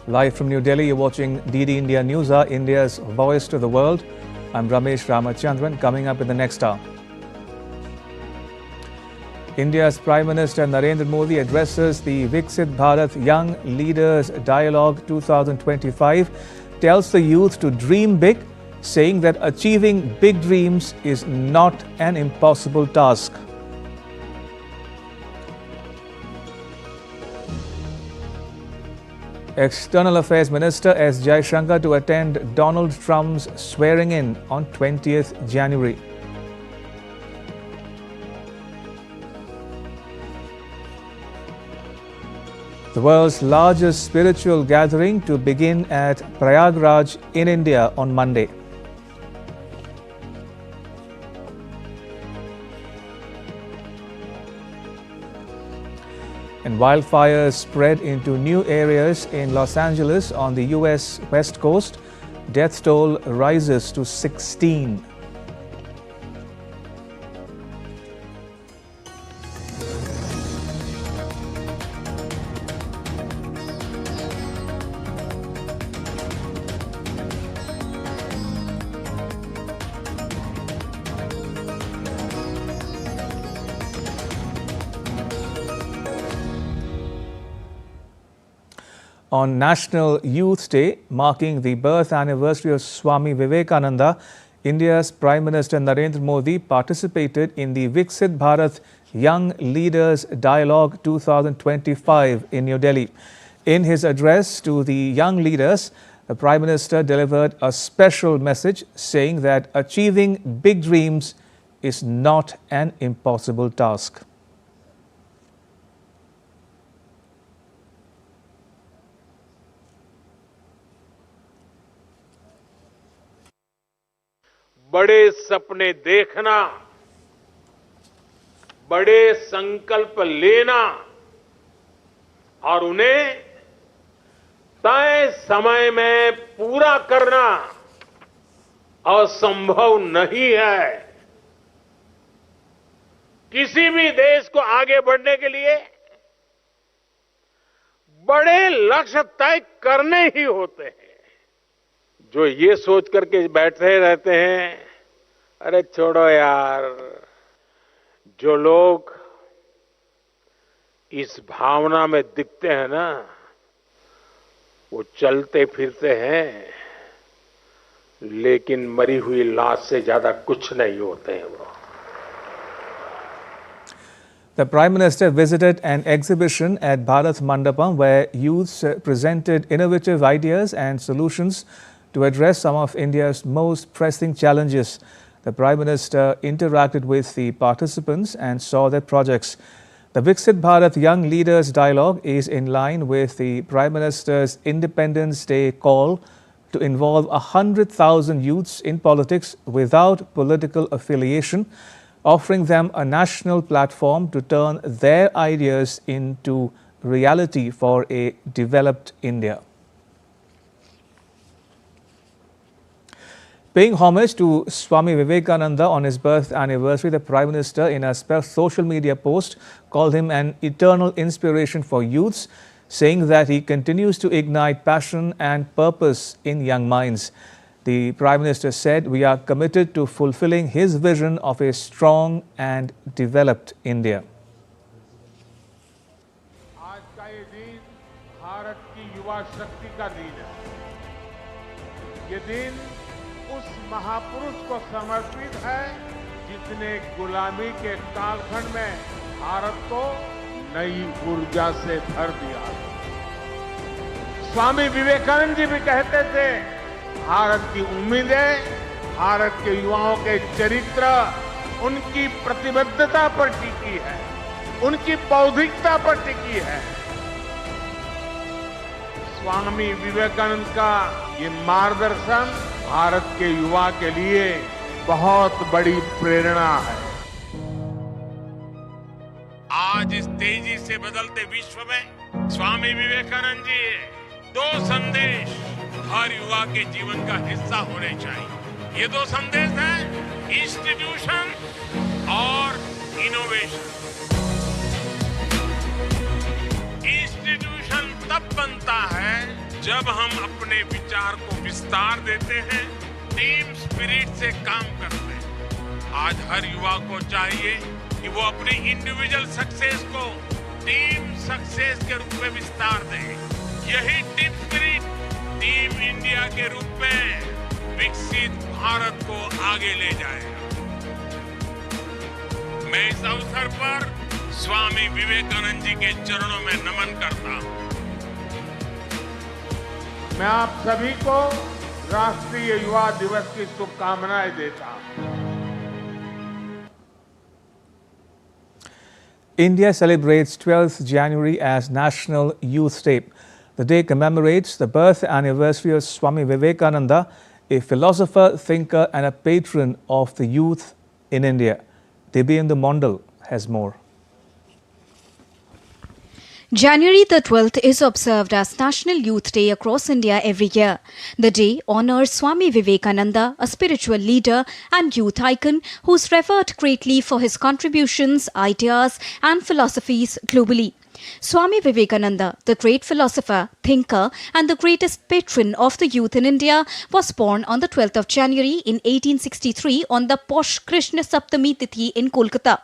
Live from New Delhi, you're watching DD India NewsHour, India's voice to the world. I'm Ramesh Ramachandran. Coming up in the next hour, India's Prime Minister Narendra Modi addresses the Viksit Bharat Young Leaders Dialogue 2025, tells the youth to dream big, saying that achieving big dreams is not an impossible task. External Affairs Minister S. Jaishankar to attend Donald Trump's swearing-in on 20th January. The world's largest spiritual gathering to begin at Prayagraj in India on Monday. And wildfires spread into new areas in Los Angeles on the U.S. West Coast. Death toll rises to 16. On National Youth Day, marking the birth anniversary of Swami Vivekananda, India's Prime Minister Narendra Modi participated in the Viksit Bharat Young Leaders Dialogue 2025 in New Delhi. In his address to the young leaders, the Prime Minister delivered a special message saying that achieving big dreams is not an impossible task. बड़े सपने देखना, बड़े संकल्प लेना और उन्हें तय समय में पूरा करना असंभव नहीं है। किसी भी देश को आगे बढ़ने के लिए बड़े लक्ष्य तय करने ही होते हैं। जो ये सोच करके बैठे रहते हैं, अरे छोड़ो यार, जो लोग इस भावना में दिखते हैं ना, वो चलते फिरते हैं, लेकिन मरी हुई लाश से ज्यादा कुछ नहीं होते हैं वो। The Prime Minister visited an exhibition at Bharat Mandapam where youths presented innovative ideas and solutions to address some of India's most pressing challenges. The Prime Minister interacted with the participants and saw their projects. The Viksit Bharat Young Leaders Dialogue is in line with the Prime Minister's Independence Day call to involve 100,000 youths in politics without political affiliation, offering them a national platform to turn their ideas into reality for a developed India. Paying homage to Swami Vivekananda on his birth anniversary, the Prime Minister, in a social media post, called him an eternal inspiration for youths, saying that he continues to ignite passion and purpose in young minds. The Prime Minister said, "We are committed to fulfilling his vision of a strong and developed India." आज का ये दिन भारत की युवा शक्ति का दिन है। ये दिन उस महापुरुष को समर्पित है जिसने गुलामी के कालखंड में भारत को नई ऊर्जा से भर दिया। स्वामी विवेकानंद जी भी कहते थे, भारत की उम्मीदें, भारत के युवाओं के चरित्र उनकी प्रतिबद्धता पर टिकी है, उनकी बौद्धिकता पर टिकी है। स्वामी विवेकानंद का ये मार्गदर्शन भारत के युवा के लिए बहुत बड़ी प्रेरणा है। आज इस तेजी से बदलते विश्व में स्वामी विवेकानंद जी दो संदेश हर युवा के जीवन का हिस्सा होने चाहिए। ये दो संदेश हैं, इंस्टीट्यूशन और इनोवेशन। इंस्टीट्यूशन तब बनता है जब हम अपने विचार को विस्तार देते हैं, टीम स्पिरिट से काम करते हैं। आज हर युवा को चाहिए कि वो अपनी इंडिविजुअल सक्सेस को टीम सक्सेस के रूप में विस्तार दे। यही टीम स्पिरिट टीम इंडिया के रूप में विकसित भारत को आगे ले जाएगा। मैं इस अवसर पर स्वामी विवेकानंद जी के चरणों में नमन करता हूं। मैं आप सभी को राष्ट्रीय युवा दिवस की शुभकामनाएं देता हूं। India celebrates 12th January as National Youth Day. The day commemorates the birth anniversary of Swami Vivekananda, a philosopher, thinker and a patron of the youth in India. Dibyendra Mondal has more. January the 12th is observed as National Youth Day across India every year. The day honors Swami Vivekananda, a spiritual leader and youth icon who's revered greatly for his contributions, ideas and philosophies globally. Swami Vivekananda, the great philosopher, thinker and the greatest patron of the youth in India, was born on the 12th of January in 1863 on the posh Krishna Saptami Tithi in Kolkata.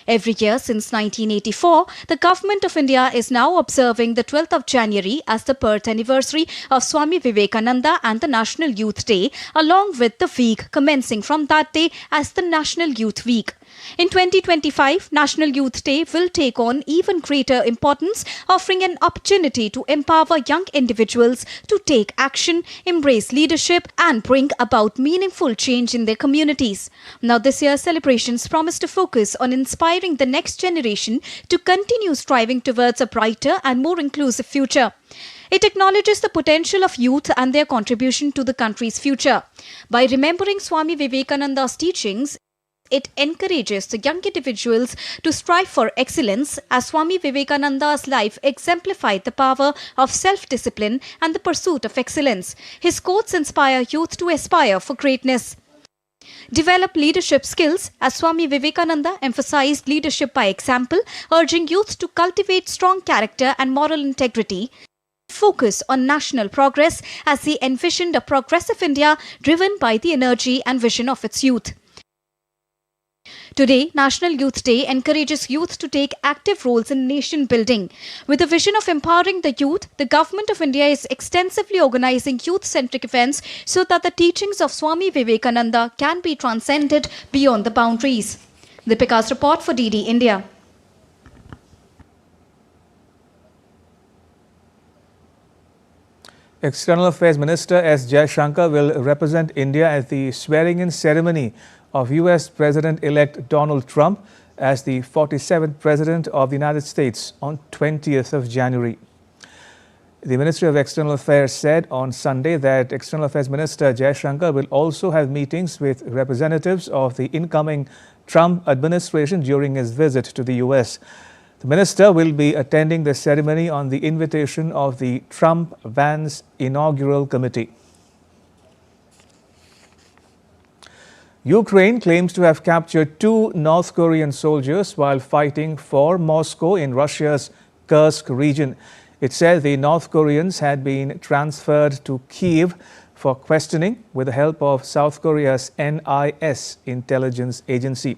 Every year since 1984, the Government of India is now observing the 12th of January as the birth anniversary of Swami Vivekananda and the National Youth Day, along with the week commencing from that day as the National Youth Week. In 2025, National Youth Day will take on even greater importance, offering an opportunity to empower young individuals to take action, embrace leadership and bring about meaningful change in their communities. Now, this year's celebrations promise to focus on inspiring the next generation to continue striving towards a brighter and more inclusive future. It acknowledges the potential of youth and their contribution to the country's future. By remembering Swami Vivekananda's teachings, it encourages the young individuals to strive for excellence, as Swami Vivekananda's life exemplified the power of self-discipline and the pursuit of excellence. His quotes inspire youth to aspire for greatness. Develop leadership skills, as Swami Vivekananda emphasized leadership by example, urging youth to cultivate strong character and moral integrity. Focus on national progress, as he envisioned a progressive India driven by the energy and vision of its youth. Today, National Youth Day encourages youth to take active roles in nation building. With a vision of empowering the youth, the Government of India is extensively organizing youth-centric events so that the teachings of Swami Vivekananda can be transcended beyond the boundaries. Deepika's report for DD India. External Affairs Minister S. Jaishankar will represent India at the swearing-in ceremony of US President-elect Donald Trump as the 47th President of the United States on 20th of January. The Ministry of External Affairs said on Sunday that External Affairs Minister Jaishankar will also have meetings with representatives of the incoming Trump administration during his visit to the US. The minister will be attending the ceremony on the invitation of the Trump-Vance Inaugural Committee. Ukraine claims to have captured 2 North Korean soldiers while fighting for Moscow in Russia's Kursk region. It said the North Koreans had been transferred to Kyiv for questioning with the help of South Korea's NIS intelligence agency.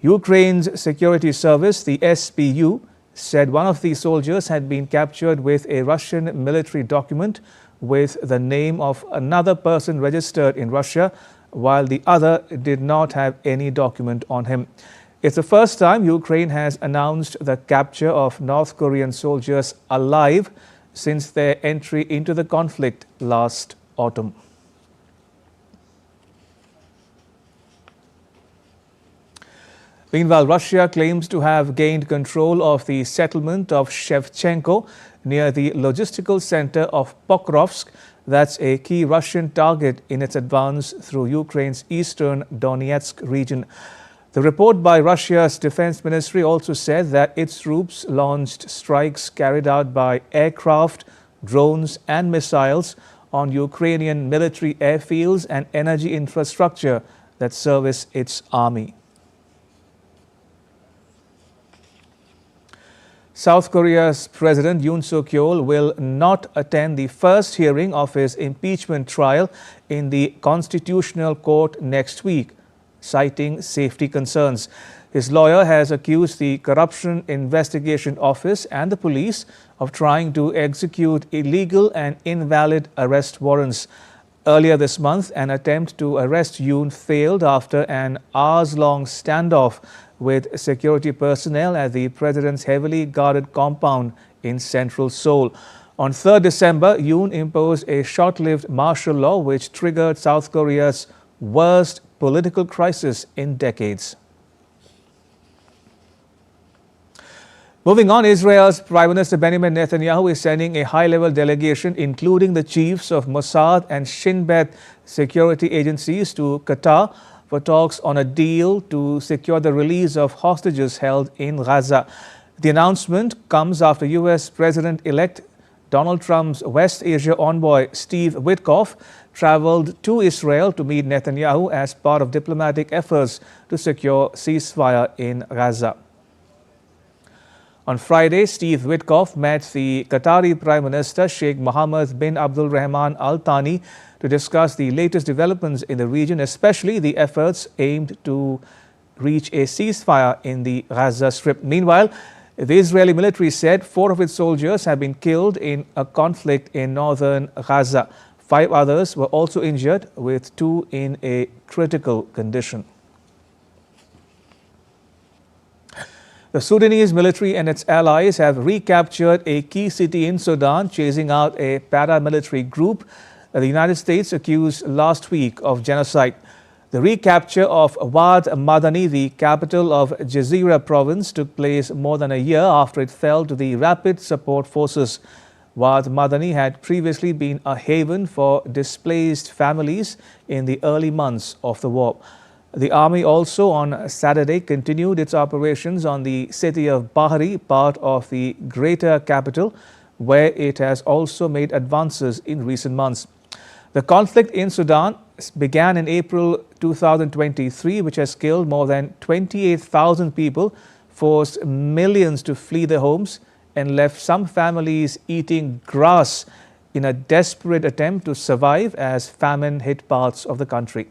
Ukraine's security service, the SBU, said one of the soldiers had been captured with a Russian military document with the name of another person registered in Russia, while the other did not have any document on him. It's the first time Ukraine has announced the capture of North Korean soldiers alive since their entry into the conflict last autumn. Meanwhile, Russia claims to have gained control of the settlement of Shevchenko near the logistical center of Pokrovsk. That's a key Russian target in its advance through Ukraine's eastern Donetsk region. The report by Russia's defense ministry also said that its troops launched strikes carried out by aircraft, drones and missiles on Ukrainian military airfields and energy infrastructure that service its army. South Korea's President Yoon Suk-yeol will not attend the first hearing of his impeachment trial in the Constitutional Court next week, citing safety concerns. His lawyer has accused the Corruption Investigation Office and the police of trying to execute illegal and invalid arrest warrants. Earlier this month, an attempt to arrest Yoon failed after an hours-long standoff with security personnel at the president's heavily guarded compound in central Seoul. On 3rd December, Yoon imposed a short-lived martial law which triggered South Korea's worst political crisis in decades. Moving on, Israel's Prime Minister Benjamin Netanyahu is sending a high-level delegation, including the chiefs of Mossad and Shin Bet security agencies, to Qatar for talks on a deal to secure the release of hostages held in Gaza. The announcement comes after U.S. President-elect Donald Trump's West Asia envoy Steve Witkoff traveled to Israel to meet Netanyahu as part of diplomatic efforts to secure ceasefire in Gaza. On Friday, Steve Witkoff met the Qatari Prime Minister Sheikh Mohammed bin Abdul Rahman Al Thani to discuss the latest developments in the region, especially the efforts aimed to reach a ceasefire in the Gaza Strip. Meanwhile, the Israeli military said 4 of its soldiers have been killed in a conflict in northern Gaza. 5 others were also injured, with 2 in a critical condition. The Sudanese military and its allies have recaptured a key city in Sudan, chasing out a paramilitary group that the United States accused last week of genocide. The recapture of Wad Madani, the capital of Jazeera province, took place more than a year after it fell to the Rapid Support Forces. Wad Madani had previously been a haven for displaced families in the early months of the war. The army also on Saturday continued its operations on the city of Bahri, part of the greater capital, where it has also made advances in recent months. The conflict in Sudan began in April 2023, which has killed more than 28,000 people, forced millions to flee their homes, and left some families eating grass in a desperate attempt to survive as famine hit parts of the country.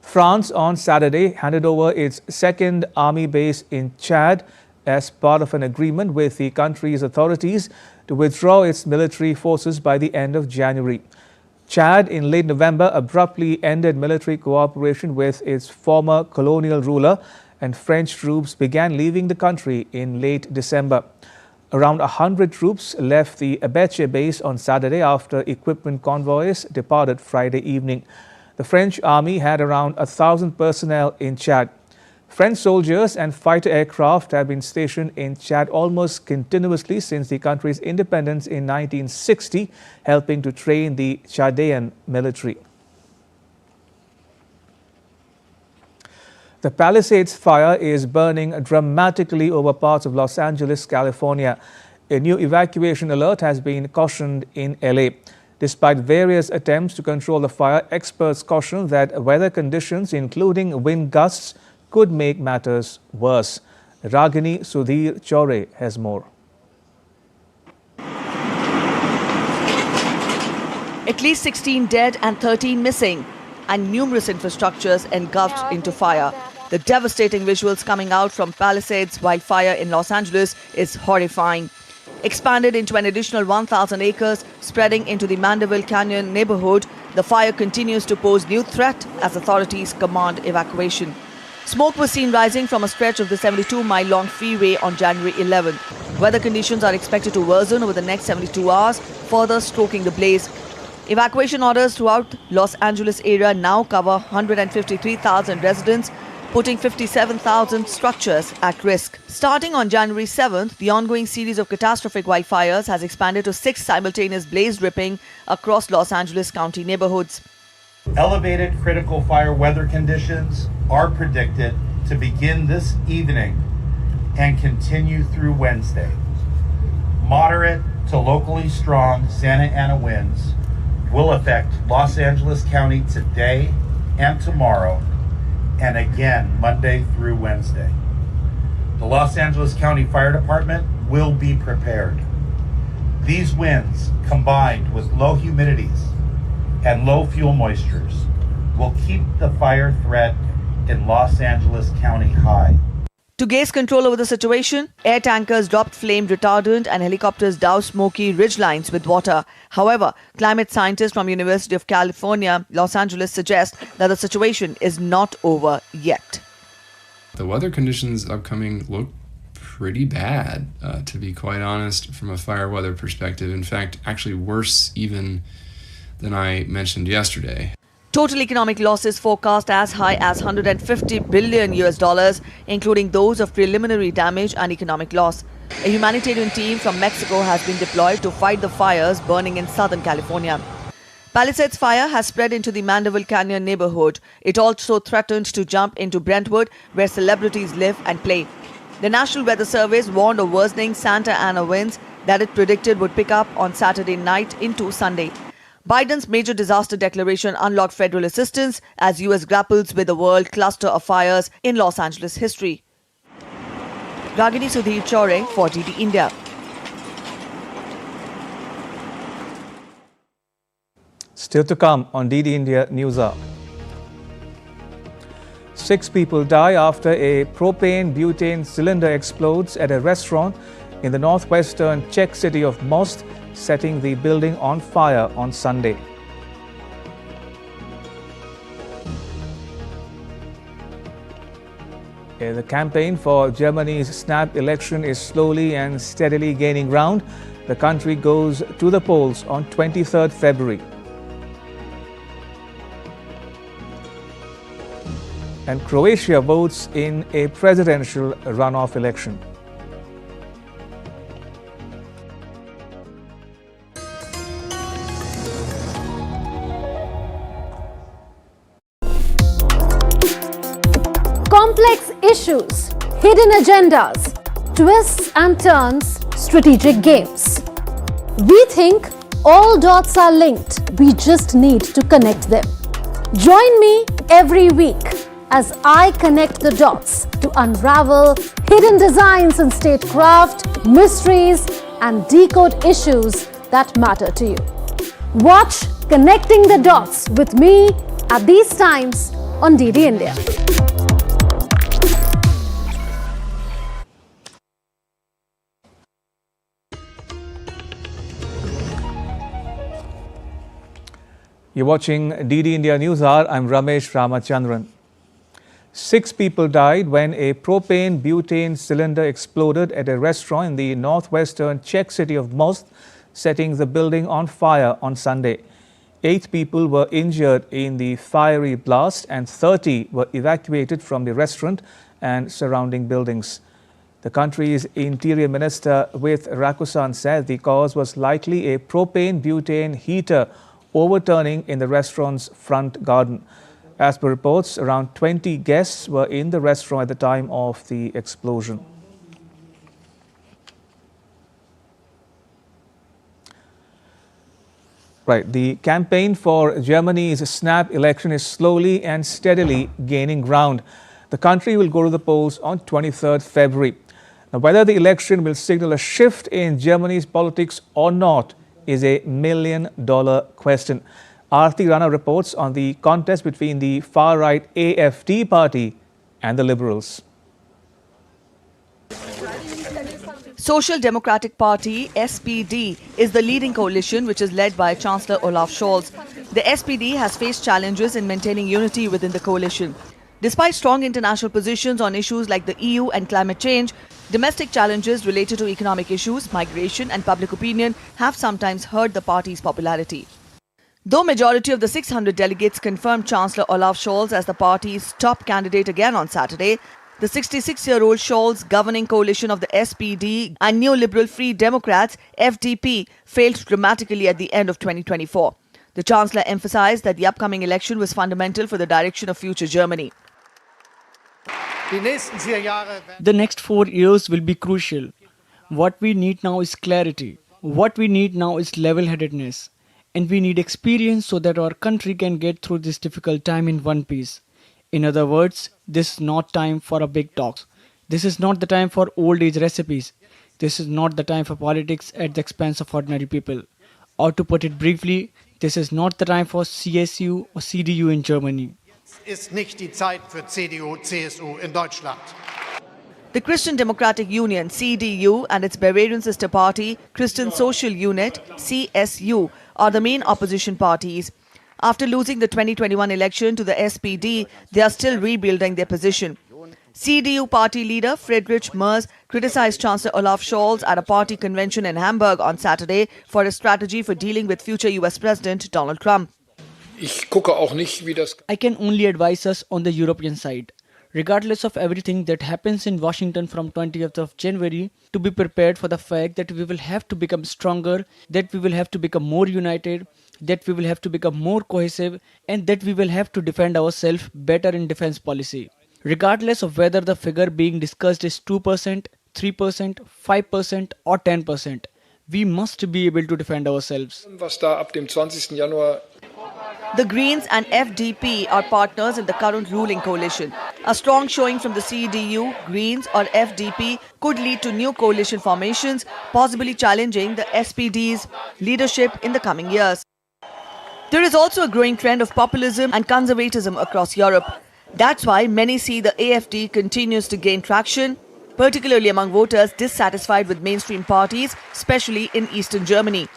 France on Saturday handed over its second army base in Chad as part of an agreement with the country's authorities to withdraw its military forces by the end of January. Chad in late November abruptly ended military cooperation with its former colonial ruler, and French troops began leaving the country in late December. Around 100 troops left the Abeche base on Saturday after equipment convoys departed Friday evening. The French army had around 1,000 personnel in Chad. French soldiers and fighter aircraft have been stationed in Chad almost continuously since the country's independence in 1960, helping to train the Chadian military. The Palisades fire is burning dramatically over parts of Los Angeles, California. A new evacuation alert has been cautioned in LA. Despite various attempts to control the fire, experts caution that weather conditions, including wind gusts, could make matters worse. Ragini Sudhir Chaure has more. At least 16 dead and 13 missing, and numerous infrastructures engulfed into fire. The devastating visuals coming out from Palisades wildfire in Los Angeles is horrifying. Expanded into an additional 1,000 acres, spreading into the Mandeville Canyon neighborhood, the fire continues to pose new threat as authorities command evacuation. Smoke was seen rising from a stretch of the 72-mile-long freeway on January 11th. Weather conditions are expected to worsen over the next 72 hours, further stoking the blaze. Evacuation orders throughout Los Angeles area now cover 153,000 residents, putting 57,000 structures at risk. Starting on January 7th, the ongoing series of catastrophic wildfires has expanded to 6 simultaneous blaze ripping across Los Angeles County neighborhoods. Elevated critical fire weather conditions are predicted to begin this evening and continue through Wednesday. Moderate to locally strong Santa Ana winds will affect Los Angeles County today and tomorrow, and again Monday through Wednesday. The Los Angeles County Fire Department will be prepared. These winds, combined with low humidities and low fuel moistures, will keep the fire threat in Los Angeles County high. To gain control over the situation, air tankers dropped flame retardant and helicopters doused smoky ridgelines with water. However, climate scientists from University of California, Los Angeles suggest that the situation is not over yet. The weather conditions upcoming look pretty bad, to be quite honest, from a fire weather perspective. In fact, actually worse even than I mentioned yesterday. Total economic losses forecast as high as 150 billion US dollars, including those of preliminary damage and economic loss. A humanitarian team from Mexico has been deployed to fight the fires burning in Southern California. Palisades fire has spread into the Mandeville Canyon neighborhood. It also threatened to jump into Brentwood, where celebrities live and play. The National Weather Service warned of worsening Santa Ana winds that it predicted would pick up on Saturday night into Sunday. Biden's major disaster declaration unlocked federal assistance as US grapples with the world cluster of fires in Los Angeles history. Ragini Sudhir Chore for DD India. Still to come on DD India NewsHour. 6 people die after a propane-butane cylinder explodes at a restaurant in the northwestern Czech city of Most, setting the building on fire on Sunday. The campaign for Germany's snap election is slowly and steadily gaining ground. The country goes to the polls on 23rd February. And Croatia votes in a presidential runoff election. Complex issues, hidden agendas, twists and turns, strategic games. We think all dots are linked. We just need to connect them. Join me every week as I connect the dots to unravel hidden designs in statecraft, mysteries, and decode issues that matter to you. Watch Connecting the Dots with me at these times on DD India. You're watching DD India NewsHour. I'm Ramesh Ramachandran. 6 people died when a propane-butane cylinder exploded at a restaurant in the northwestern Czech city of Most, setting the building on fire on Sunday. 8 people were injured in the fiery blast and 30 were evacuated from the restaurant and surrounding buildings. The country's Interior Minister With Rakusan said the cause was likely a propane-butane heater overturning in the restaurant's front garden. As per reports, around 20 guests were in the restaurant at the time of the explosion. Right, the campaign for Germany's snap election is slowly and steadily gaining ground. The country will go to the polls on 23rd February. Now, whether the election will signal a shift in Germany's politics or not is a million-dollar question. Aarti Rana reports on the contest between the far-right AFD party and the Liberals. Social Democratic Party, SPD, is the leading coalition which is led by Chancellor Olaf Scholz. The SPD has faced challenges in maintaining unity within the coalition. Despite strong international positions on issues like the EU and climate change, domestic challenges related to economic issues, migration and public opinion have sometimes hurt the party's popularity. Though majority of the 600 delegates confirmed Chancellor Olaf Scholz as the party's top candidate again on Saturday, the 66-year-old Scholz governing coalition of the SPD and neoliberal Free Democrats, FDP, failed dramatically at the end of 2024. The Chancellor emphasized that the upcoming election was fundamental for the direction of future Germany. The next 4 years will be crucial. What we need now is clarity. What we need now is level-headedness. And we need experience so that our country can get through this difficult time in one piece. In other words, this is not time for a big talks. This is not the time for old age recipes. This is not the time for politics at the expense of ordinary people. Or to put it briefly, this is not the time for CSU or CDU in Germany. Ist nicht die Zeit für CDU, CSU in Deutschland. The Christian Democratic Union, CDU, and its Bavarian sister party, Christian Social Unit, CSU, are the main opposition parties. After losing the 2021 election to the SPD, they are still rebuilding their position. CDU party leader Friedrich Merz criticized Chancellor Olaf Scholz at a party convention in Hamburg on Saturday for his strategy for dealing with future US President Donald Trump. I can only advise us on the European side, regardless of everything that happens in Washington from 20th of January, to be prepared for the fact that we will have to become stronger, that we will have to become more united, that we will have to become more cohesive, and that we will have to defend ourselves better in defense policy. Regardless of whether the figure being discussed is 2%, 3%, 5% or 10%, we must be able to defend ourselves. The Greens and FDP are partners in the current ruling coalition. A strong showing from the CDU, Greens or FDP could lead to new coalition formations, possibly challenging the SPD's leadership in the coming years. There is also a growing trend of populism and conservatism across Europe. That's why many see the AfD continues to gain traction, particularly among voters dissatisfied with mainstream parties, especially in Eastern Germany.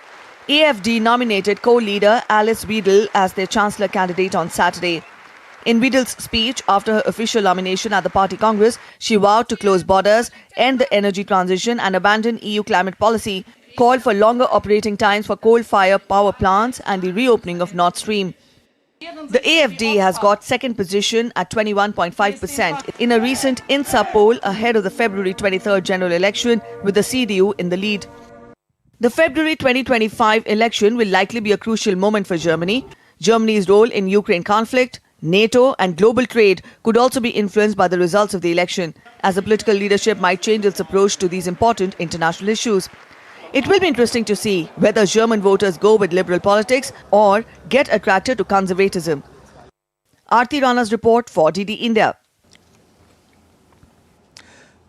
AfD nominated co-leader Alice Weidel as their chancellor candidate on Saturday. In Wiedel's speech after her official nomination at the party congress, she vowed to close borders, end the energy transition and abandon EU climate policy, called for longer operating times for coal-fired power plants and the reopening of Nord Stream. The AfD has got second position at 21.5% in a recent INSA poll ahead of the February 23rd general election, with the CDU in the lead. The February 2025 election will likely be a crucial moment for Germany. Germany's role in Ukraine conflict, NATO and global trade could also be influenced by the results of the election, as the political leadership might change its approach to these important international issues. It will be interesting to see whether German voters go with liberal politics or get attracted to conservatism. Aarti Rana's report for DD India.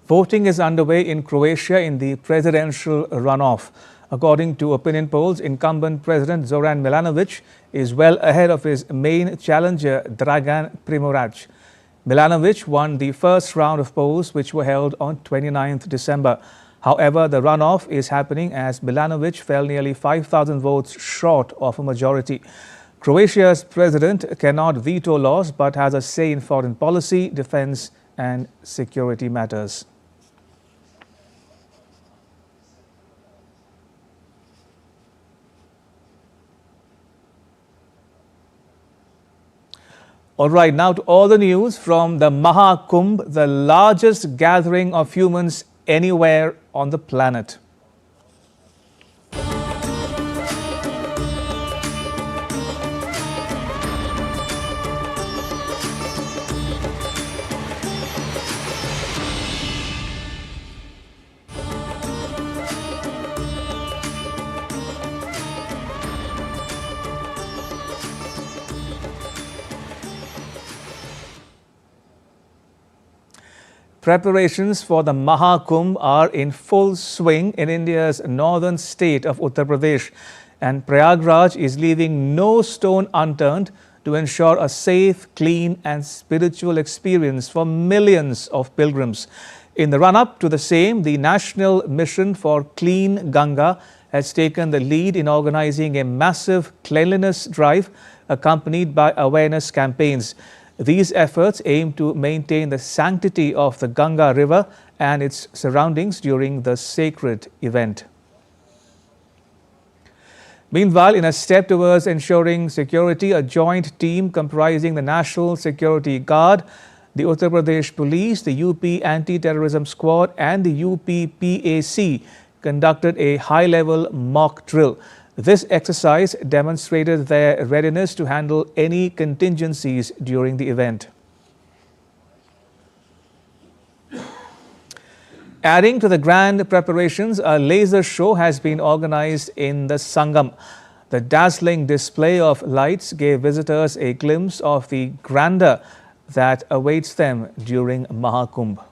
Voting is underway in Croatia in the presidential runoff. According to opinion polls, incumbent President Zoran Milanovic is well ahead of his main challenger Dragan Primorac. Milanovic won the first round of polls, which were held on 29th December. However, the runoff is happening as Milanovic fell nearly 5,000 votes short of a majority. Croatia's president cannot veto laws but has a say in foreign policy, defense and security matters. All right, now to all the news from the Maha Kumbh, the largest gathering of humans anywhere on the planet. Preparations for the Maha Kumbh are in full swing in India's northern state of Uttar Pradesh, and Prayagraj is leaving no stone unturned to ensure a safe, clean and spiritual experience for millions of pilgrims. In the run-up to the same, the National Mission for Clean Ganga has taken the lead in organizing a massive cleanliness drive accompanied by awareness campaigns. These efforts aim to maintain the sanctity of the Ganga river and its surroundings during the sacred event. Meanwhile, in a step towards ensuring security, a joint team comprising the National Security Guard, the Uttar Pradesh Police, the UP Anti-Terrorism Squad and the UP PAC conducted a high-level mock drill. This exercise demonstrated their readiness to handle any contingencies during the event. Adding to the grand preparations, a laser show has been organized in the Sangam. The dazzling display of lights gave visitors a glimpse of the grandeur that awaits them during Maha Kumbh.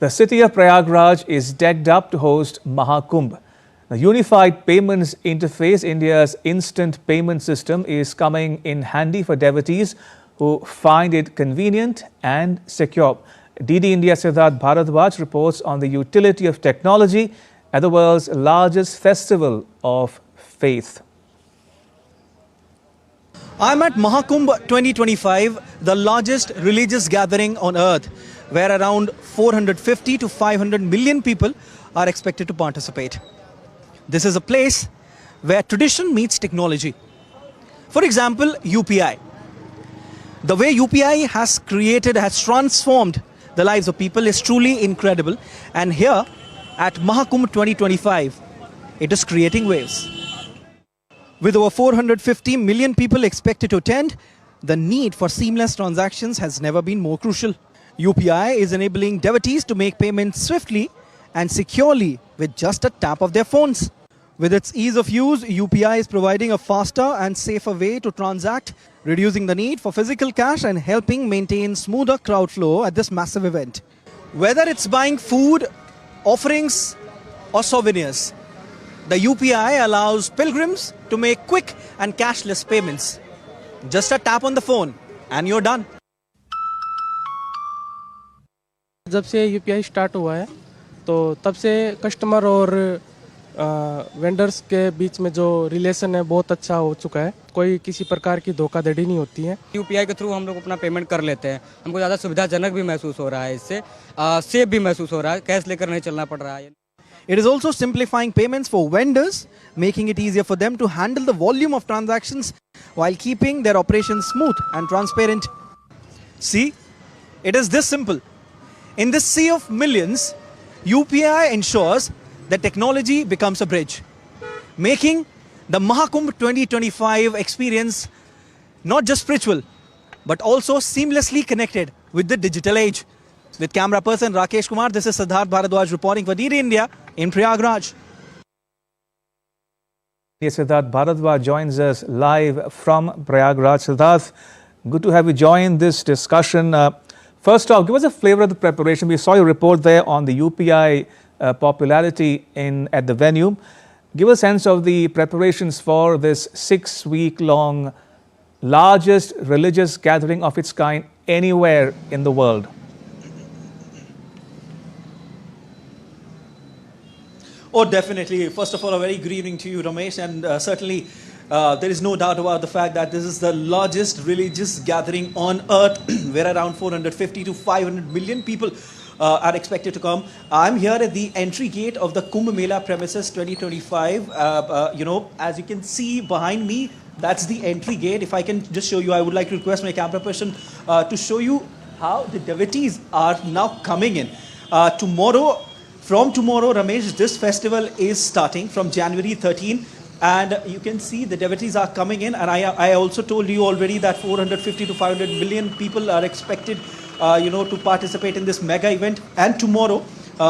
The city of Prayagraj is decked up to host Maha Kumbh. The Unified Payments Interface, India's instant payment system, is coming in handy for devotees who find it convenient and secure. DD India Siddharth Bharadwaj reports on the utility of technology at the world's largest festival of faith. I'm at Maha Kumbh 2025, the largest religious gathering on earth, where around 450 to 500 million people are expected to participate. This is a place where tradition meets technology. For example, UPI. The way UPI has transformed the lives of people is truly incredible. And here at Maha Kumbh 2025, it is creating waves. With over 450 million people expected to attend, the need for seamless transactions has never been more crucial. UPI is enabling devotees to make payments swiftly and securely with just a tap of their phones. With its ease of use, UPI is providing a faster and safer way to transact, reducing the need for physical cash and helping maintain smoother crowd flow at this massive event. Whether it's buying food, offerings, or souvenirs, the UPI allows pilgrims to make quick and cashless payments. Just a tap on the phone and you're done. जब से UPI start हुआ है तो तब से customer और vendors के बीच में जो रिलेशन है बहुत अच्छा हो चुका है। कोई किसी प्रकार की धोखाधड़ी नहीं होती है। यूपीआई के थ्रू हम लोग अपना पेमेंट कर लेते हैं। हमको ज़्यादा सुविधाजनक भी महसूस हो रहा है, इससे सेफ भी महसूस हो रहा है, कैश लेकर नहीं चलना पड़ रहा है। It is also simplifying payments for vendors, making it easier for them to handle the volume of transactions while keeping their operations smooth and transparent. See, it is this simple. In this sea of millions, UPI ensures that technology becomes a bridge, making the Maha Kumbh 2025 experience not just spiritual, but also seamlessly connected with the digital age. With camera person Rakesh Kumar, this is Siddharth Bharadwaj reporting for DD India in Prayagraj. Yes, Siddharth Bharadwaj joins us live from Prayagraj. Siddharth, good to have you join this discussion. First off, give us a flavor of the preparation. We saw your report there on the UPI popularity at the venue. Give a sense of the preparations for this 6-week-long largest religious gathering of its kind anywhere in the world. Oh, definitely. First of all, a very good evening to you, Ramesh. And certainly, there is no doubt about the fact that this is the largest religious gathering on earth, where around 450 to 500 million people are expected to come. I'm here at the entry gate of the Kumbh Mela premises 2025. As you can see behind me, that's the entry gate. If I can just show you, I would like to request my camera person to show you how the devotees are now coming in. From tomorrow, Ramesh, this festival is starting from January 13, and you can see the devotees are coming in. And I also told you already that 450 to 500 million people are expected, to participate in this mega event. And tomorrow,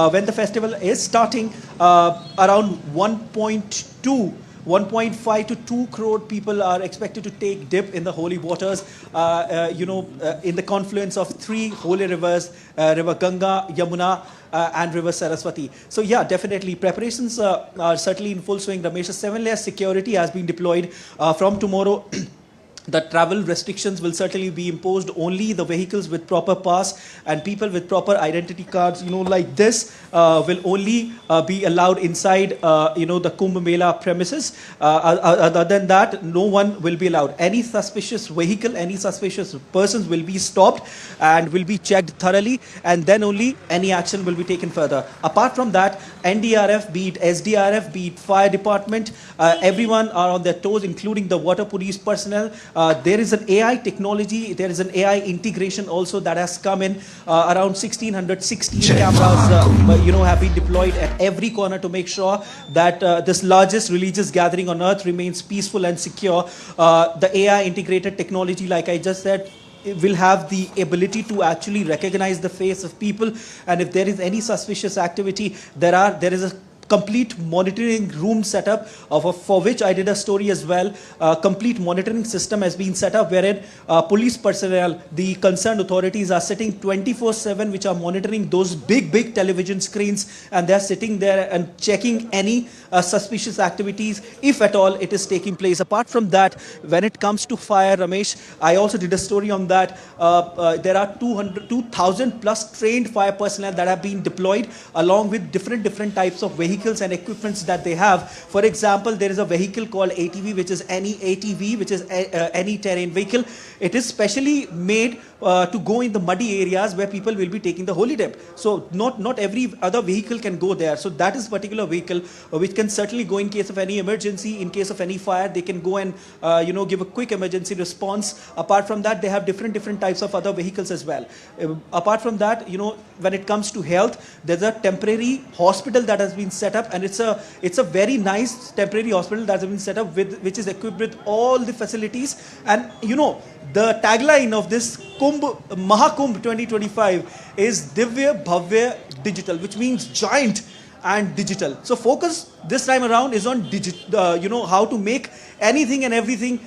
when the festival is starting, around 1.5 to 2 crore people are expected to take dip in the holy waters, in the confluence of 3 holy rivers, River Ganga, Yamuna, and River Saraswati. So yeah, definitely preparations are certainly in full swing. Ramesh, 7-layer security has been deployed from tomorrow. The travel restrictions will certainly be imposed. Only the vehicles with proper pass and people with proper identity cards, like this, will only be allowed inside, the Kumbh Mela premises. Other than that, no one will be allowed. Any suspicious vehicle, any suspicious persons will be stopped and will be checked thoroughly, and then only any action will be taken further. Apart from that, NDRF, be it SDRF, be it fire department, everyone are on their toes, including the water police personnel. There is an AI technology, there is an AI integration also that has come in. Around 1,616 cameras have been deployed at every corner to make sure that this largest religious gathering on earth remains peaceful and secure. The AI integrated technology, like I just said, will have the ability to actually recognize the face of people, and if there is any suspicious activity, there is a complete monitoring room setup, for which I did a story as well. Complete monitoring system has been set up wherein police personnel, the concerned authorities are sitting 24/7, which are monitoring those big television screens, and they're sitting there and checking any suspicious activities, if at all it is taking place. Apart from that, when it comes to fire, Ramesh, I also did a story on that. There are 2,000 plus trained fire personnel that have been deployed, along with different types of vehicles and equipments that they have. For example, there is a vehicle called ATV, which is any ATV, which is any terrain vehicle. It is specially made to go in the muddy areas where people will be taking the holy dip. So not every other vehicle can go there. So that is particular vehicle which can certainly go in case of any emergency, in case of any fire. They can go and give a quick emergency response. Apart from that, they have different types of other vehicles as well. Apart from that, when it comes to health, there's a temporary hospital that has been set up, and it's a very nice temporary hospital that has been set up which is equipped with all the facilities. And the tagline of this Maha Kumbh 2025 is Divya Bhavya Digital, which means giant and digital. So focus this time around is on how to make anything and everything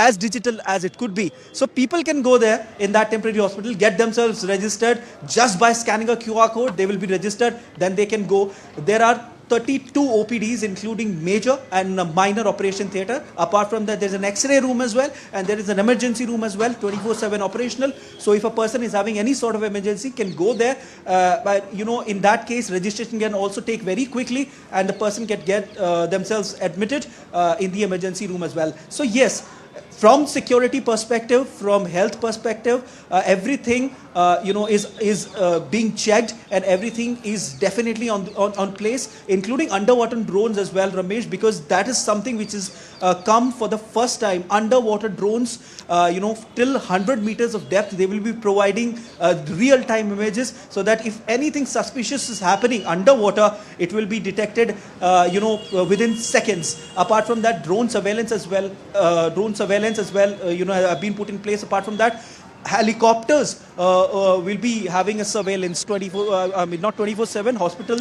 as digital as it could be. So people can go there in that temporary hospital, get themselves registered just by scanning a QR code. They will be registered, then they can go. There are 32 OPDs, including major and minor operation theatre. Apart from that, there's an X-ray room as well, and there is an emergency room as well, 24/7 operational. So if a person is having any sort of emergency, can go there. But in that case, registration can also take very quickly, and the person can get themselves admitted in the emergency room as well. So yes, from security perspective, from health perspective, everything is being checked, and everything is definitely on place, including underwater drones as well, Ramesh, because that is something which is come for the first time. Underwater drones, till 100 meters of depth, they will be providing real-time images, so that if anything suspicious is happening underwater, it will be detected within seconds. Apart from that, drone surveillance as well have been put in place. Apart from that, helicopters will be having a surveillance not 24/7. Hospital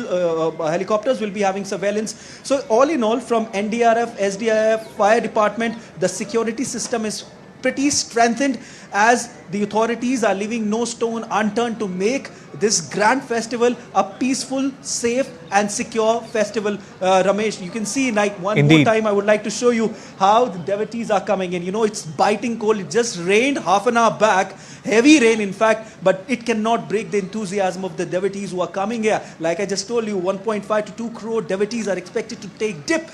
helicopters will be having surveillance. So all in all, from NDRF, SDIF, fire department, the security system is pretty strengthened, as the authorities are leaving no stone unturned to make this grand festival a peaceful, safe and secure festival. Ramesh, you can see, like, one more time, I would like to show you how the devotees are coming in. It's biting cold. It just rained half an hour back, heavy rain in fact, but it cannot break the enthusiasm of the devotees who are coming here. Like I just told you, 1.5 to 2 crore devotees are expected to take dip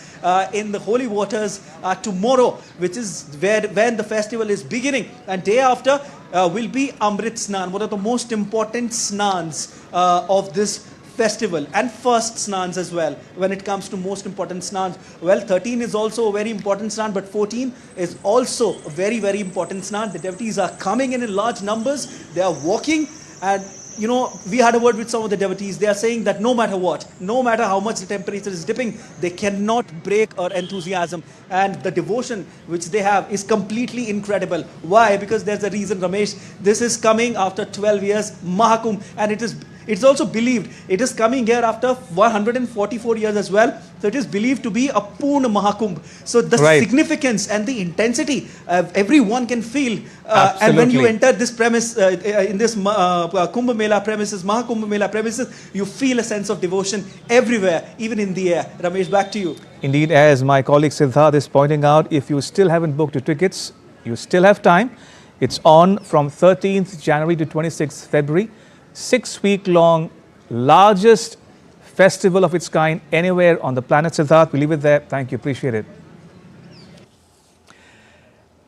in the holy waters tomorrow, which is when the festival is beginning. And day after will be Amrit Snan, one of the most important snans of this festival, and first snans as well. When it comes to most important snans, well, 13 is also a very important snan, but 14 is also a very important snan. The devotees are coming in large numbers. They are walking, and we had a word with some of the devotees. They are saying that no matter what, no matter how much the temperature is dipping, they cannot break our enthusiasm. And the devotion which they have is completely incredible. Why? Because there's a reason, Ramesh. This is coming after 12 years, Maha Kumbh, and it's also believed it is coming here after 144 years as well. So it is believed to be a Purna Maha Kumbh. So the significance and the intensity, everyone can feel. And when you enter this premise, in this Kumbh Mela premises, Maha Kumbh Mela premises, you feel a sense of devotion everywhere, even in the air. Ramesh, back to you. Indeed, as my colleague Siddharth is pointing out, if you still haven't booked your tickets, you still have time. It's on from 13th January to 26th February. 6-week-long, largest festival of its kind anywhere on the planet. Siddharth, we leave it there. Thank you. Appreciate it.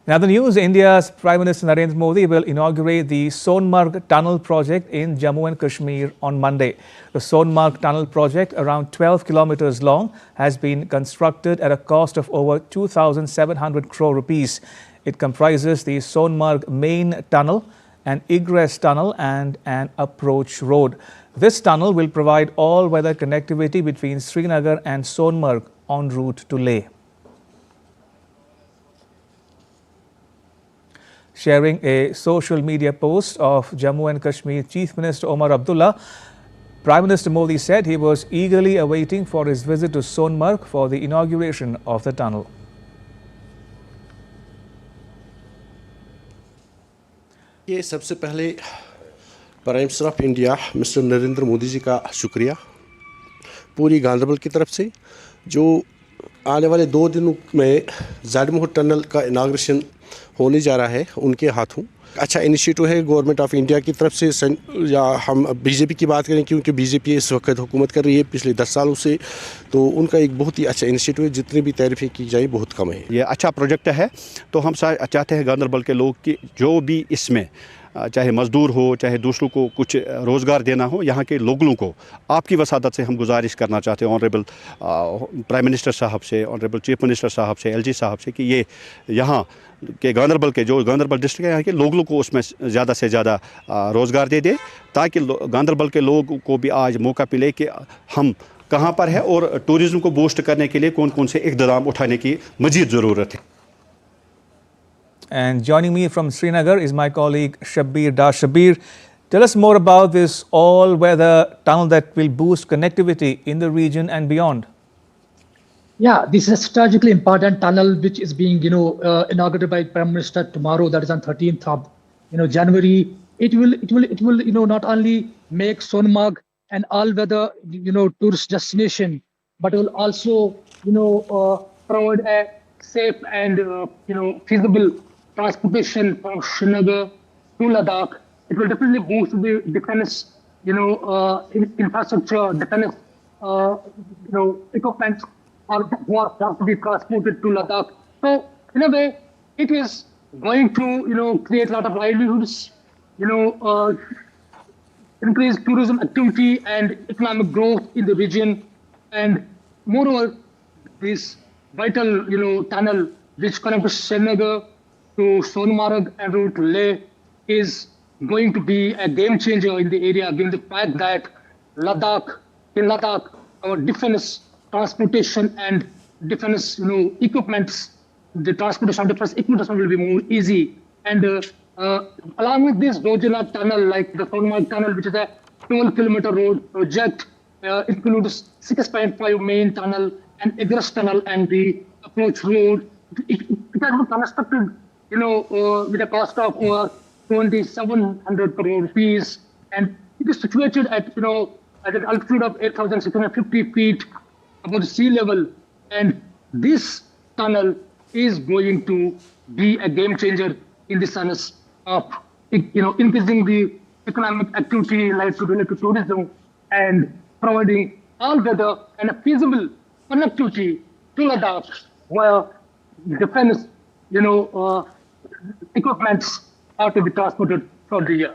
Now the news, India's Prime Minister Narendra Modi will inaugurate the Sonmarg Tunnel project in Jammu and Kashmir on Monday. The Sonmarg Tunnel project, around 12 kilometers long, has been constructed at a cost of over 2,700 crore rupees. It comprises the Sonmarg main tunnel, an egress tunnel and an approach road. This tunnel will provide all-weather connectivity between Srinagar and Sonmarg en route to Leh. Sharing a social media post of Jammu and Kashmir Chief Minister Omar Abdullah, Prime Minister Modi said he was eagerly awaiting for his visit to Sonmarg for the inauguration of the tunnel. ये सबसे पहले prime minister of India mister Narendra Modi ji का शुक्रिया पूरी गांधरबल की तरफ से जो आने वाले 2 दिनों में ज़ाडमोह टनल का इनाग्रेशन होने जा रहा है उनके हाथों अच्छा इनिशिएटिव है गवर्नमेंट ऑफ इंडिया की तरफ से या हम बीजेपी की बात करें क्योंकि बीजेपी इस वक्त हुकूमत कर रही है पिछले 10 सालों से तो उनका एक बहुत ही अच्छा इनिशिएटिव है जितनी भी तारीफें की जाए बहुत कम है ये अच्छा प्रोजेक्ट है तो हम चाहते हैं गांधरबल के लोग कि जो भी इसमें चाहे मजदूर हो चाहे दूसरों को कुछ रोज़गार देना हो यहाँ के लोगों को आपकी वसादत से हम गुजारिश करना चाहते हैं ऑनरेबल प्राइम मिनिस्टर साहब से ऑनरेबल चीफ मिनिस्टर साहब से एलजी साहब से कि ये यहाँ के गांधरबल के जो गांधरबल डिस्ट्रिक्ट है यहाँ के लोगों को उसमें ज़्यादा से ज़्यादा रोज़गार दे ताकि गांधरबल के लोगों को भी आज मौका मिले कि हम कहाँ पर है और टूरिज़्म को बूस्ट करने के लिए कौन कौन से इक़दाम उठाने की मज़ीद ज़रूरत है. And joining me from Srinagar is my colleague Shabbir Dar. Shabbir, tell us more about this all-weather tunnel that will boost connectivity in the region and beyond. Yeah, this is a strategically important tunnel which is being, inaugurated by Prime Minister tomorrow. That is on 13th of, January. It will, not only make Sonmarg an all-weather, tourist destination, but will also, provide a safe and, feasible transportation from Srinagar to Ladakh. It will definitely boost the defense, infrastructure, defense, equipment who are to be transported to Ladakh. So, in a way, it is going to, create a lot of livelihoods, increase tourism activity and economic growth in the region. And moreover, this vital, tunnel which connects Srinagar to Sonmarg and route to Leh is going to be a game changer in the area, given the fact that in Ladakh, our defense, transportation and defense, equipments, the transportation of defense equipment will be more easy. And along with this Rojana tunnel, like the Sonmarg tunnel, which is a 12-kilometer road project, includes 6.5 main tunnel and egress tunnel and the approach road. It has been constructed, with a cost of over 2,700 crore rupees, and it is situated at, at an altitude of 8,650 feet above the sea level. And this tunnel is going to be a game changer in the sense of, increasing the economic activity related to tourism and providing all-weather and a feasible connectivity to Ladakh, where defense, equipments are to be transported from the year.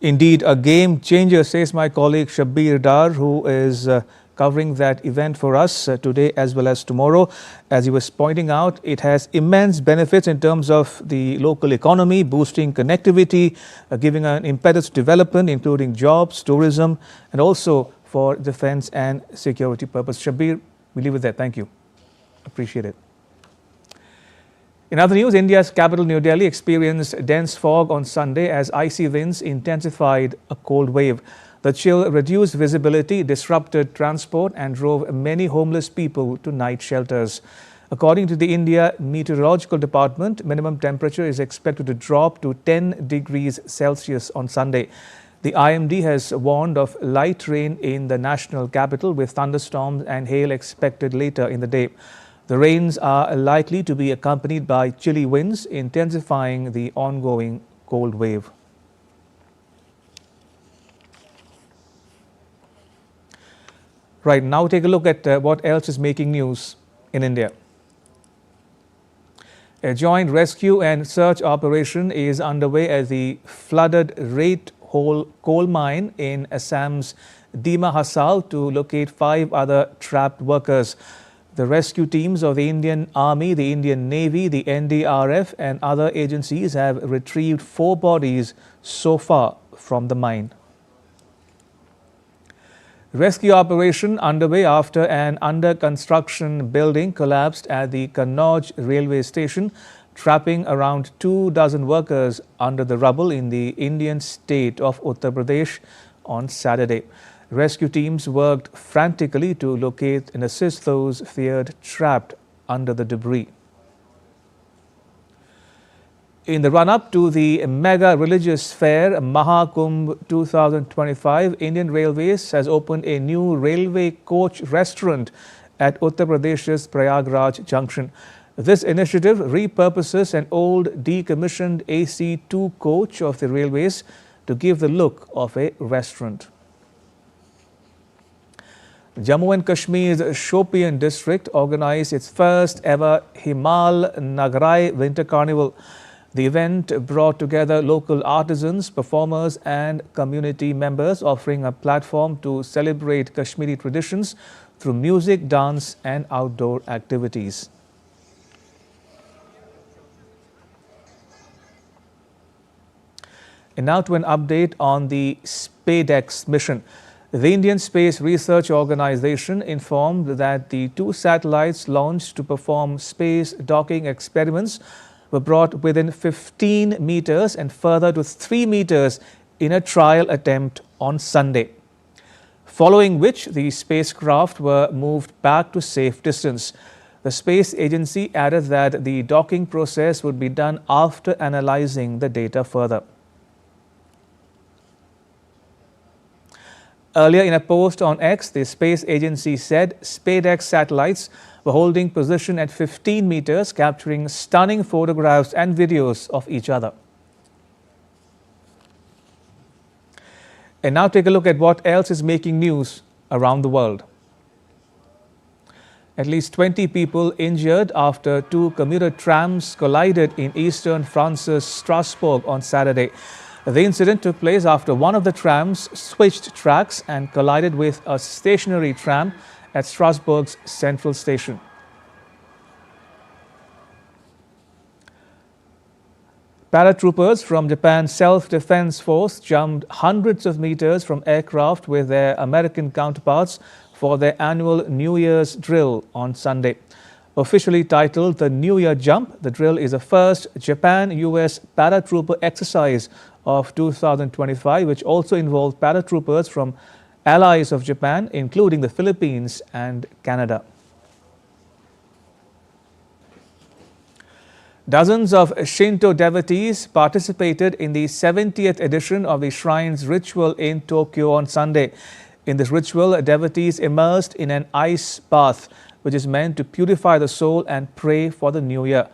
Indeed, a game changer, says my colleague Shabbir Dar, who is covering that event for us today as well as tomorrow. As he was pointing out, it has immense benefits in terms of the local economy, boosting connectivity, giving an impetus to development, including jobs, tourism, and also for defense and security purpose. Shabbir, we leave it there. Thank you. Appreciate it. In other news, India's capital New Delhi experienced dense fog on Sunday as icy winds intensified a cold wave. The chill reduced visibility, disrupted transport and drove many homeless people to night shelters. According to the India Meteorological Department, minimum temperature is expected to drop to 10 degrees Celsius on Sunday. The IMD has warned of light rain in the national capital with thunderstorms and hail expected later in the day. The rains are likely to be accompanied by chilly winds, intensifying the ongoing cold wave. Right, now take a look at what else is making news in India. A joint rescue and search operation is underway at the flooded Rate Hole coal mine in Assam's Dima Hasal to locate 5 other trapped workers. The rescue teams of the Indian Army, the Indian Navy, the NDRF and other agencies have retrieved 4 bodies so far from the mine. Rescue operation underway after an under-construction building collapsed at the Kannauj railway station, trapping around 24 workers under the rubble in the Indian state of Uttar Pradesh on Saturday. Rescue teams worked frantically to locate and assist those feared trapped under the debris. In the run-up to the mega religious fair Maha Kumbh 2025, Indian Railways has opened a new railway coach restaurant at Uttar Pradesh's Prayagraj junction. This initiative repurposes an old decommissioned AC2 coach of the railways to give the look of a restaurant. Jammu and Kashmir's Shopian district organized its first ever Himal Nagarai Winter Carnival. The event brought together local artisans, performers and community members, offering a platform to celebrate Kashmiri traditions through music, dance and outdoor activities. And now to an update on the SpaceX mission. The Indian Space Research Organization informed that the 2 satellites launched to perform space docking experiments were brought within 15 meters and further to 3 meters in a trial attempt on Sunday, following which the spacecraft were moved back to safe distance. The space agency added that the docking process would be done after analyzing the data further. Earlier in a post on X, the space agency said SpaceX satellites were holding position at 15 meters, capturing stunning photographs and videos of each other. And now take a look at what else is making news around the world. At least 20 people injured after 2 commuter trams collided in eastern France's Strasbourg on Saturday. The incident took place after one of the trams switched tracks and collided with a stationary tram at Strasbourg's central station. Paratroopers from Japan's Self-Defense Force jumped hundreds of meters from aircraft with their American counterparts for their annual New Year's drill on Sunday. Officially titled the New Year Jump, the drill is the first Japan-US paratrooper exercise of 2025, which also involved paratroopers from allies of Japan, including the Philippines and Canada. Dozens of Shinto devotees participated in the 70th edition of the shrine's ritual in Tokyo on Sunday. In this ritual, devotees immersed in an ice bath, which is meant to purify the soul and pray for the new year.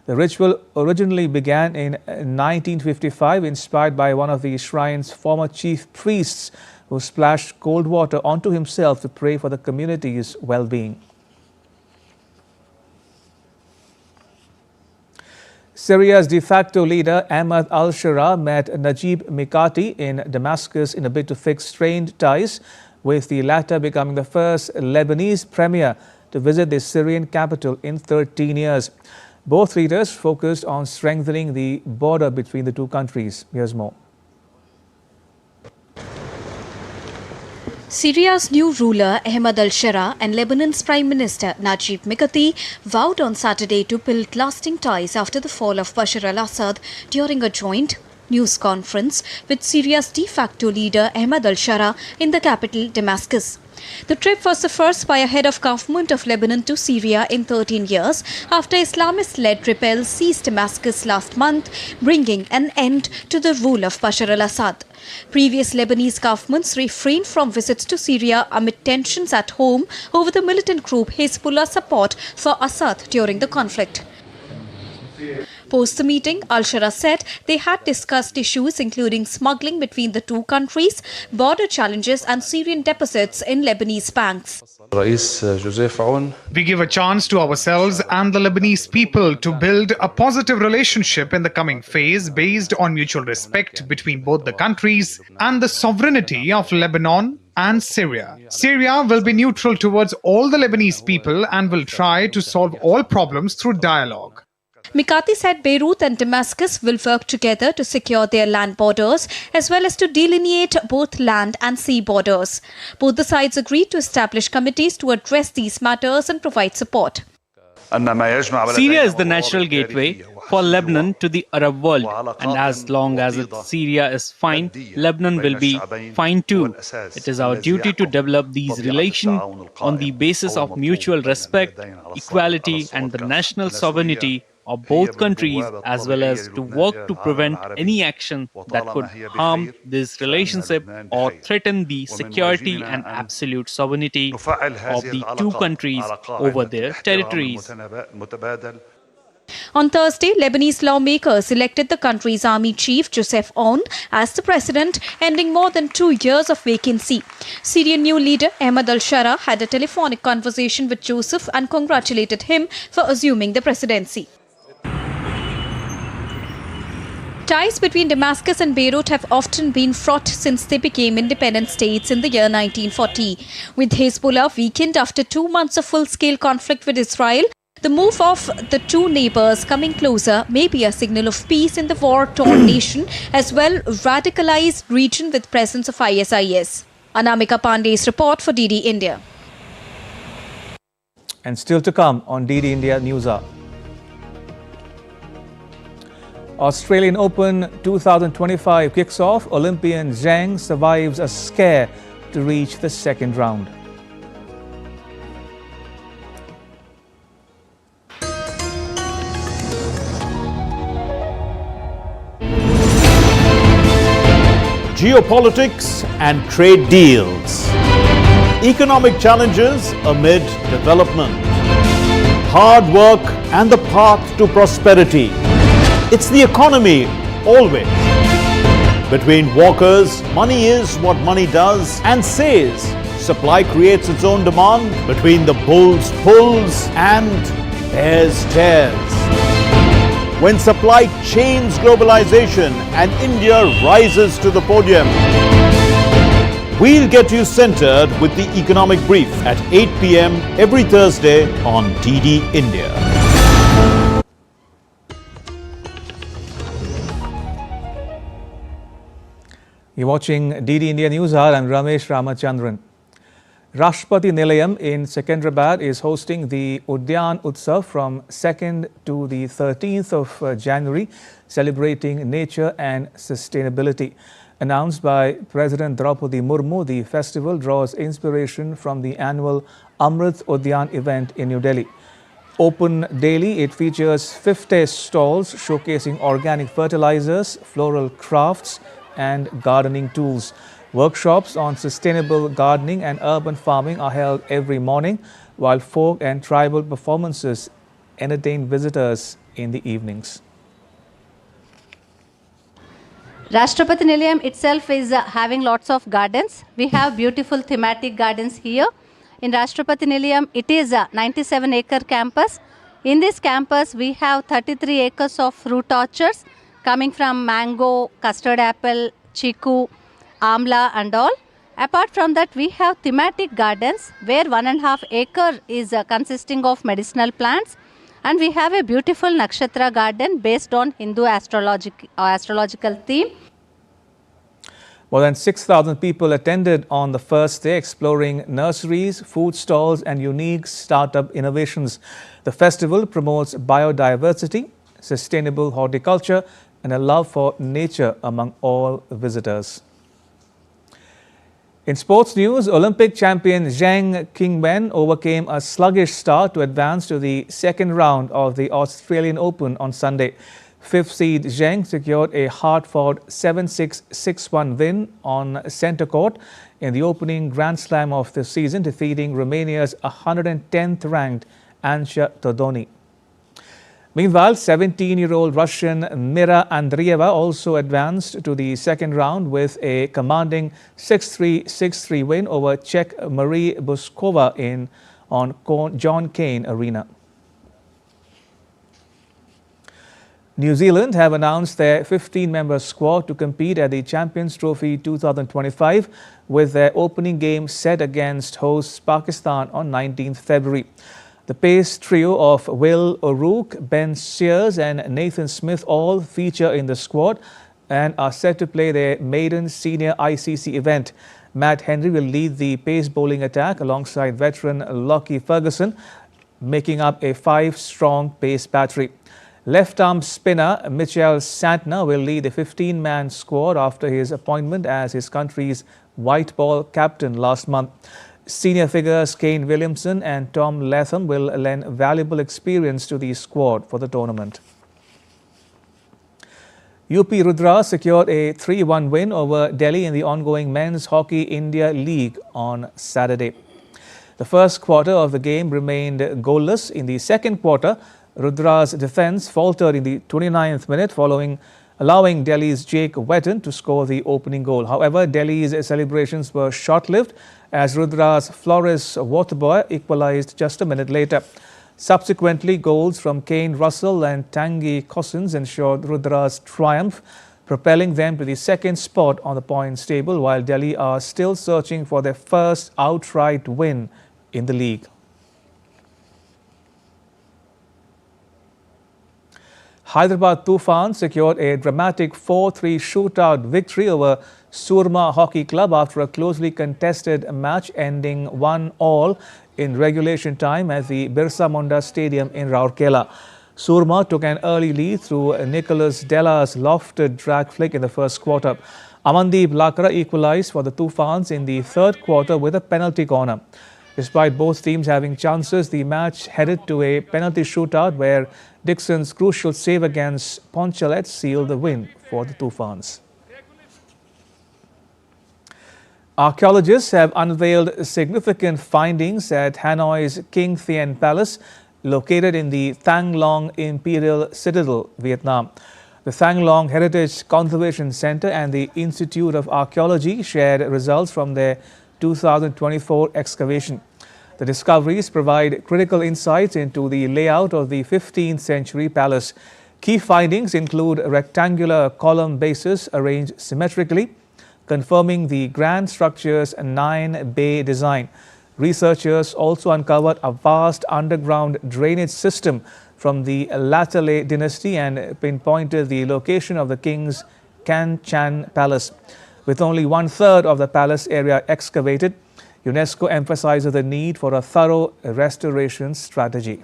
The ritual originally began in 1955, inspired by one of the shrine's former chief priests who splashed cold water onto himself to pray for the community's well-being. Syria's de facto leader Ahmad al-Shara met Najib Mikati in Damascus in a bid to fix strained ties, with the latter becoming the first Lebanese premier to visit the Syrian capital in 13 years. Both leaders focused on strengthening the border between the two countries. Here's more. Syria's new ruler Ahmad al-Shara and Lebanon's Prime Minister Najib Mikati vowed on Saturday to build lasting ties after the fall of Bashar al-Assad during a joint news conference with Syria's de facto leader Ahmad al-Shara in the capital Damascus. The trip was the first by a head of government of Lebanon to Syria in 13 years after Islamist-led rebels seized Damascus last month, bringing an end to the rule of Bashar al-Assad. Previous Lebanese governments refrained from visits to Syria amid tensions at home over the militant group Hezbollah's support for Assad during the conflict. Post the meeting, al-Shara said they had discussed issues including smuggling between the two countries, border challenges and Syrian deposits in Lebanese banks. We give a chance to ourselves and the Lebanese people to build a positive relationship in the coming phase based on mutual respect between both the countries and the sovereignty of Lebanon and Syria. Syria will be neutral towards all the Lebanese people and will try to solve all problems through dialogue. Mikati said Beirut and Damascus will work together to secure their land borders as well as to delineate both land and sea borders. Both the sides agreed to establish committees to address these matters and provide support. Syria is the natural gateway for Lebanon to the Arab world. And as long as Syria is fine, Lebanon will be fine too. It is our duty to develop these relations on the basis of mutual respect, equality and the national sovereignty of both countries, as well as to work to prevent any action that could harm this relationship or threaten the security and absolute sovereignty of the two countries over their territories. On Thursday, Lebanese lawmakers elected the country's army chief, Joseph Aoun, as the president, ending more than 2 years of vacancy. Syrian new leader Ahmad al-Shara had a telephonic conversation with Joseph and congratulated him for assuming the presidency. Ties between Damascus and Beirut have often been fraught since they became independent states in the year 1940. With Hezbollah weakened after 2 months of full-scale conflict with Israel, the move of the two neighbors coming closer may be a signal of peace in the war-torn nation, as well radicalized region with presence of ISIS. Anamika Pandey's report for DD India. And still to come on DD India NewsHour. Australian Open 2025 kicks off. Olympian Zhang survives a scare to reach the second round. Geopolitics and trade deals. Economic challenges amid development. Hard work and the path to prosperity. It's the economy, always. Between walkers, money is what money does and says. Supply creates its own demand. Between the bulls pulls and bears tears. When supply chains globalization and India rises to the podium. We'll get you centered with the economic brief at 8 p.m. every Thursday on DD India. You're watching DD India NewsHour. I'm Ramesh Ramachandran. Rashtrapati Nilayam in Secunderabad is hosting the Udyan Utsav from 2nd to the 13th of January, celebrating nature and sustainability. Announced by President Draupadi Murmu, the festival draws inspiration from the annual Amrit Udyan event in New Delhi. Open daily, it features 50 stalls showcasing organic fertilizers, floral crafts, and gardening tools. Workshops on sustainable gardening and urban farming are held every morning, while folk and tribal performances entertain visitors in the evenings. Rashtrapati Nilayam itself is having lots of gardens. We have beautiful thematic gardens here. In Rashtrapati Nilayam, it is a 97-acre campus. In this campus, we have 33 acres of fruit orchards coming from mango, custard apple, chiku, amla and all. Apart from that, we have thematic gardens where 1.5 acre is consisting of medicinal plants, and we have a beautiful nakshatra garden based on Hindu astrological theme. More than 6,000 people attended on the first day, exploring nurseries, food stalls and unique startup innovations. The festival promotes biodiversity, sustainable horticulture and a love for nature among all visitors. In sports news, Olympic champion Zhang Qingwen overcame a sluggish start to advance to the second round of the Australian Open on Sunday. Fifth seed Zhang secured a hard-fought 7-6, 6-1 win on centre court in the opening Grand Slam of the season, defeating Romania's 110th ranked Ansha Todoni. Meanwhile, 17-year-old Russian Mira Andreeva also advanced to the second round with a commanding 6-3, 6-3 win over Czech Marie Buskova on John Cain Arena. New Zealand have announced their 15-member squad to compete at the Champions Trophy 2025 with their opening game set against hosts Pakistan on 19th February. The pace trio of Will O'Rourke, Ben Sears and Nathan Smith all feature in the squad and are set to play their maiden senior ICC event. Matt Henry will lead the pace bowling attack alongside veteran Lockie Ferguson, making up a 5-strong pace battery. Left-arm spinner Michel Santner will lead the 15-man squad after his appointment as his country's white ball captain last month. Senior figures Kane Williamson and Tom Latham will lend valuable experience to the squad for the tournament. UP Rudra secured a 3-1 win over Delhi in the ongoing Men's Hockey India League on Saturday. The first quarter of the game remained goalless. In the second quarter, Rudra's defence faltered in the 29th minute allowing Delhi's Jake Wetton to score the opening goal. However, Delhi's celebrations were short-lived as Rudra's Floris Waterboy equalised just a minute later. Subsequently, goals from Kane Russell and Tanguy Cousins ensured Rudra's triumph, propelling them to the second spot on the points table, while Delhi are still searching for their first outright win in the league. Hyderabad Tufan secured a dramatic 4-3 shootout victory over Surma Hockey Club after a closely contested match ending 1-1 in regulation time at the Birsa Munda Stadium in Rourkela. Surma took an early lead through Nicholas Della's lofted drag flick in the first quarter. Amandeep Lakra equalised for the Tufans in the third quarter with a penalty corner. Despite both teams having chances, the match headed to a penalty shootout where Dixon's crucial save against Ponchalet sealed the win for the Tufans. Archaeologists have unveiled significant findings at Hanoi's King Thien Palace, located in the Thang Long Imperial Citadel, Vietnam. The Thang Long Heritage Conservation Center and the Institute of Archaeology shared results from their 2024 excavation. The discoveries provide critical insights into the layout of the 15th century palace. Key findings include rectangular column bases arranged symmetrically, confirming the grand structure's 9-bay design. Researchers also uncovered a vast underground drainage system from the Latale dynasty and pinpointed the location of the king's Can Chan Palace. With only 1/3 of the palace area excavated, UNESCO emphasizes the need for a thorough restoration strategy.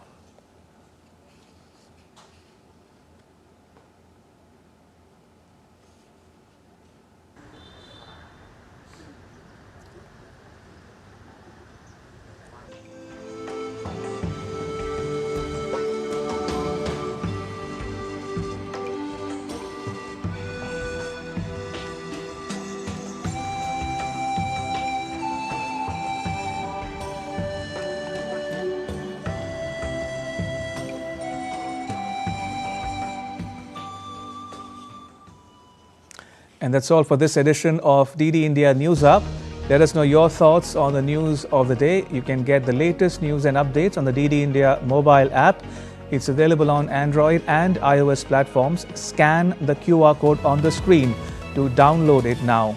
And that's all for this edition of DD India News Hub. Let us know your thoughts on the news of the day. You can get the latest news and updates on the DD India mobile app. It's available on Android and iOS platforms. Scan the QR code on the screen to download it now.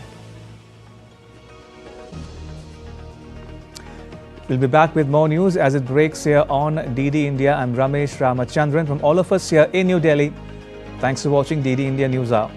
We'll be back with more news as it breaks here on DD India. I'm Ramesh Ramachandran from all of us here in New Delhi. Thanks for watching DD India News Hour.